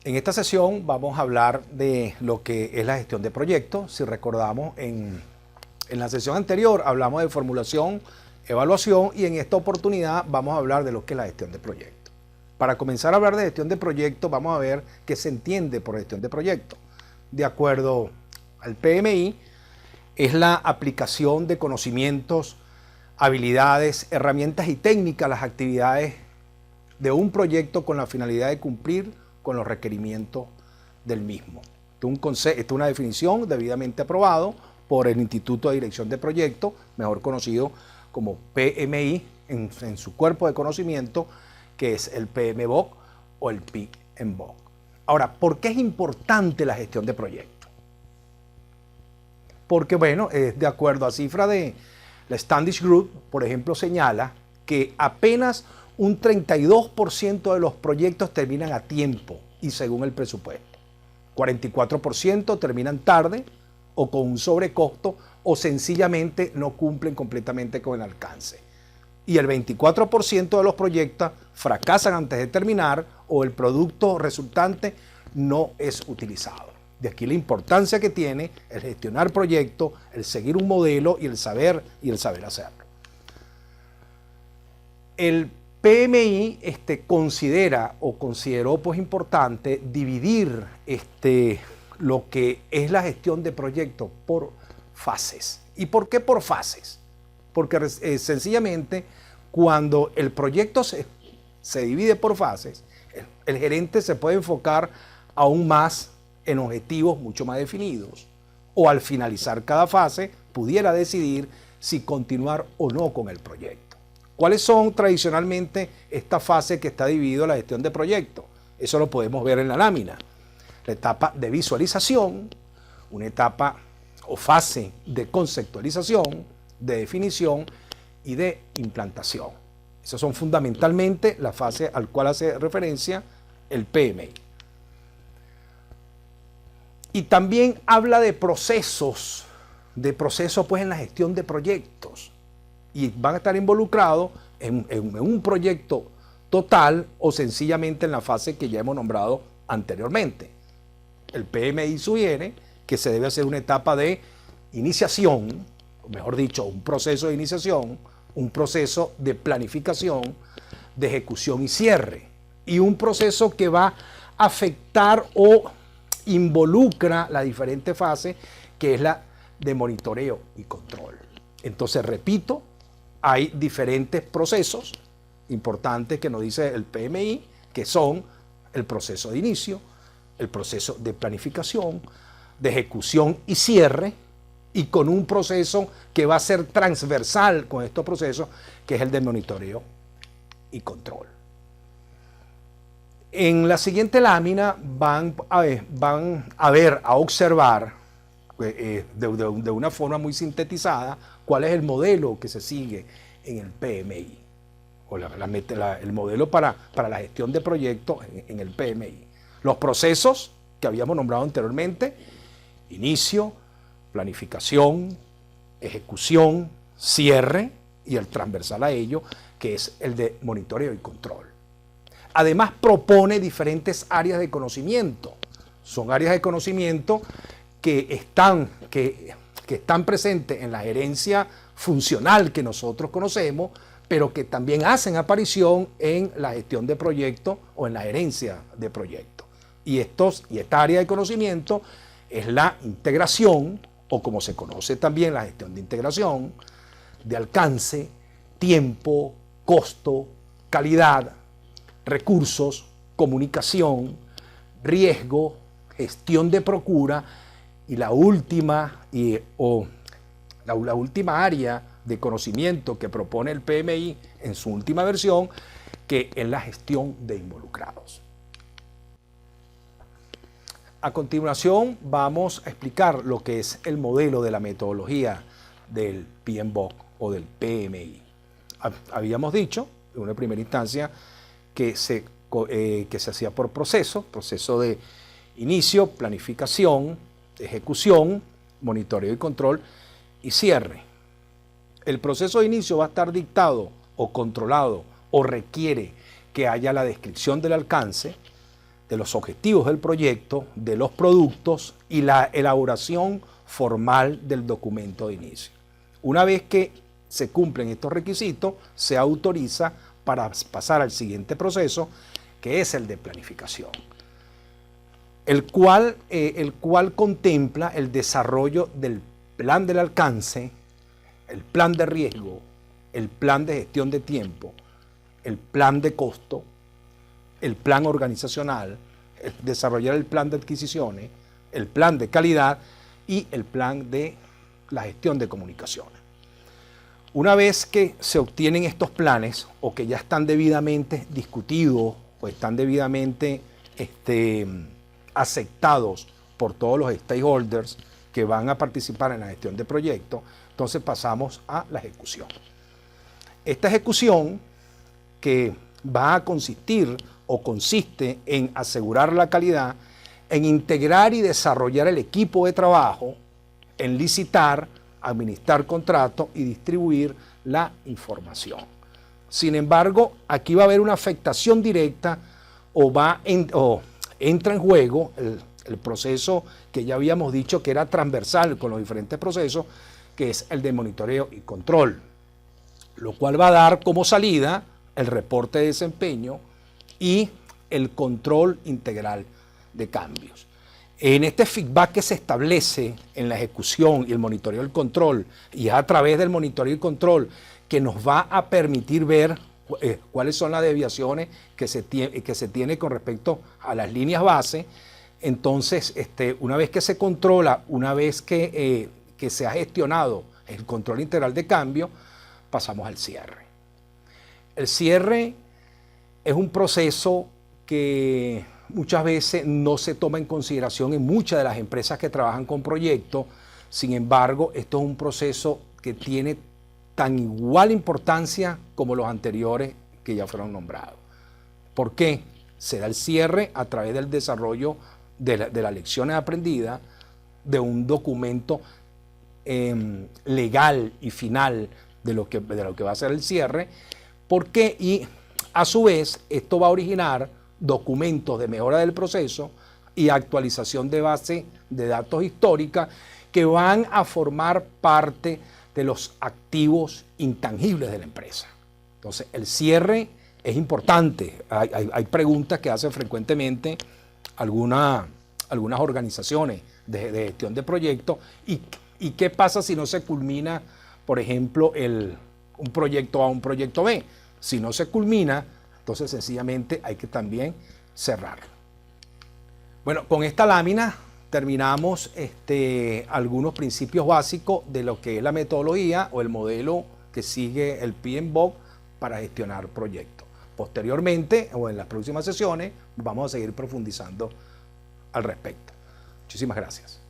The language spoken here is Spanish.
En esta sesión vamos a hablar de lo que es la gestión de proyectos. Si recordamos, en la sesión anterior hablamos de formulación, evaluación, y en esta oportunidad vamos a hablar de lo que es la gestión de proyectos. Para comenzar a hablar de gestión de proyectos, vamos a ver qué se entiende por gestión de proyectos. De acuerdo al PMI, es la aplicación de conocimientos, habilidades, herramientas y técnicas a las actividades de un proyecto con la finalidad de cumplir con los requerimientos del mismo. Esta es una definición debidamente aprobado por el Instituto de Dirección de Proyectos, mejor conocido como PMI, en su cuerpo de conocimiento, que es el PMBOK o el PMBOK. Ahora, ¿por qué es importante la gestión de proyectos? Porque, bueno, de acuerdo a cifra de la Standish Group, por ejemplo, señala que apenas un 32% de los proyectos terminan a tiempo y según el presupuesto. 44% terminan tarde o con un sobrecosto o sencillamente no cumplen completamente con el alcance. Y el 24% de los proyectos fracasan antes de terminar o el producto resultante no es utilizado. De aquí la importancia que tiene el gestionar proyectos, el seguir un modelo y el saber hacerlo. El PMI consideró pues importante dividir lo que es la gestión de proyectos por fases. ¿Y por qué por fases? Porque sencillamente cuando el proyecto se divide por fases, el gerente se puede enfocar aún más en objetivos mucho más definidos, o al finalizar cada fase pudiera decidir si continuar o no con el proyecto. ¿Cuáles son tradicionalmente estas fases que está dividida la gestión de proyectos? Eso lo podemos ver en la lámina. La etapa de visualización, una etapa o fase de conceptualización, de definición y de implantación. Esas son fundamentalmente las fases al cual hace referencia el PMI. Y también habla de procesos pues en la gestión de proyectos. Y van a estar involucrados en un proyecto total o sencillamente en la fase que ya hemos nombrado anteriormente. El PMI sugiere que se debe hacer una etapa de iniciación, o mejor dicho, un proceso de iniciación, un proceso de planificación, de ejecución y cierre, y un proceso que va a afectar o involucra las diferentes fases, que es la de monitoreo y control. Entonces, repito, hay diferentes procesos importantes que nos dice el PMI, que son el proceso de inicio, el proceso de planificación, de ejecución y cierre, y con un proceso que va a ser transversal con estos procesos, que es el de monitoreo y control. En la siguiente lámina van a observar de una forma muy sintetizada cuál es el modelo que se sigue en el PMI, o el modelo para la gestión de proyectos en el PMI. Los procesos que habíamos nombrado anteriormente: inicio, planificación, ejecución, cierre, y el transversal a ello, que es el de monitoreo y control. Además, propone diferentes áreas de conocimiento. Son áreas de conocimiento que están presentes en la gerencia funcional que nosotros conocemos, pero que también hacen aparición en la gestión de proyectos o en la gerencia de proyectos. Y esta área de conocimiento es la integración, o como se conoce también la gestión de integración, de alcance, tiempo, costo, calidad, recursos, comunicación, riesgo, gestión de procura, y la última área de conocimiento que propone el PMI en su última versión, que es la gestión de involucrados. A continuación vamos a explicar lo que es el modelo de la metodología del PMBOK o del PMI. Habíamos dicho en una primera instancia que se hacía por proceso de inicio, planificación, ejecución, monitoreo y control y cierre. El proceso de inicio va a estar dictado o controlado o requiere que haya la descripción del alcance, de los objetivos del proyecto, de los productos y la elaboración formal del documento de inicio. Una vez que se cumplen estos requisitos, se autoriza para pasar al siguiente proceso, que es el de planificación, el cual contempla el desarrollo del plan del alcance, el plan de riesgo, el plan de gestión de tiempo, el plan de costo, el plan organizacional, desarrollar el plan de adquisiciones, el plan de calidad y el plan de la gestión de comunicaciones. Una vez que se obtienen estos planes o que ya están debidamente discutidos o están debidamente aceptados por todos los stakeholders que van a participar en la gestión de proyectos, entonces pasamos a la ejecución. Esta ejecución, que va a consistir o consiste en asegurar la calidad, en integrar y desarrollar el equipo de trabajo, en licitar, administrar contratos y distribuir la información. Sin embargo, aquí va a haber una afectación directa o entra en juego el proceso que ya habíamos dicho que era transversal con los diferentes procesos, que es el de monitoreo y control, lo cual va a dar como salida el reporte de desempeño y el control integral de cambios. En este feedback que se establece en la ejecución y el monitoreo y el control, y es a través del monitoreo y control que nos va a permitir ver cuáles son las desviaciones que se tiene con respecto a las líneas base. Entonces, una vez que se controla, una vez que se ha gestionado el control integral de cambio, pasamos al cierre. El cierre es un proceso que muchas veces no se toma en consideración en muchas de las empresas que trabajan con proyectos. Sin embargo, esto es un proceso que tiene tan igual importancia como los anteriores que ya fueron nombrados. ¿Por qué? Se da el cierre a través del desarrollo de las lecciones aprendidas, de un documento legal y final de lo que va a ser el cierre. ¿Por qué? Y a su vez esto va a originar documentos de mejora del proceso y actualización de base de datos histórica que van a formar parte de los activos intangibles de la empresa. Entonces, el cierre es importante. Hay preguntas que hacen frecuentemente algunas organizaciones de gestión de proyectos. ¿Y qué pasa si no se culmina, por ejemplo, un proyecto A a un proyecto B? Si no se culmina, entonces sencillamente hay que también cerrarlo. Bueno, con esta lámina terminamos algunos principios básicos de lo que es la metodología o el modelo que sigue el PMBOK para gestionar proyectos. Posteriormente, o en las próximas sesiones, vamos a seguir profundizando al respecto. Muchísimas gracias.